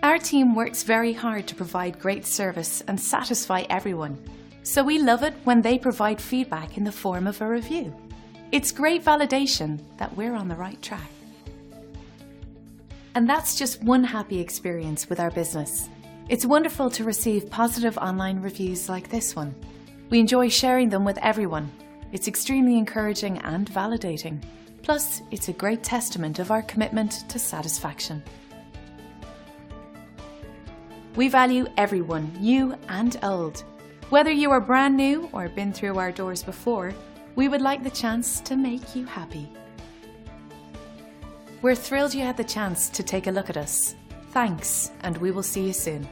Our team works very hard to provide great service and satisfy everyone, so we love it when they provide feedback in the form of a review. It's great validation that we're on the right track. And that's just one happy experience with our business. It's wonderful to receive positive online reviews like this one. We enjoy sharing them with everyone. It's extremely encouraging and validating. Plus, it's a great testament of our commitment to satisfaction. We value everyone, new and old. Whether you are brand new or been through our doors before, we would like the chance to make you happy. We're thrilled you had the chance to take a look at us. Thanks, and we will see you soon.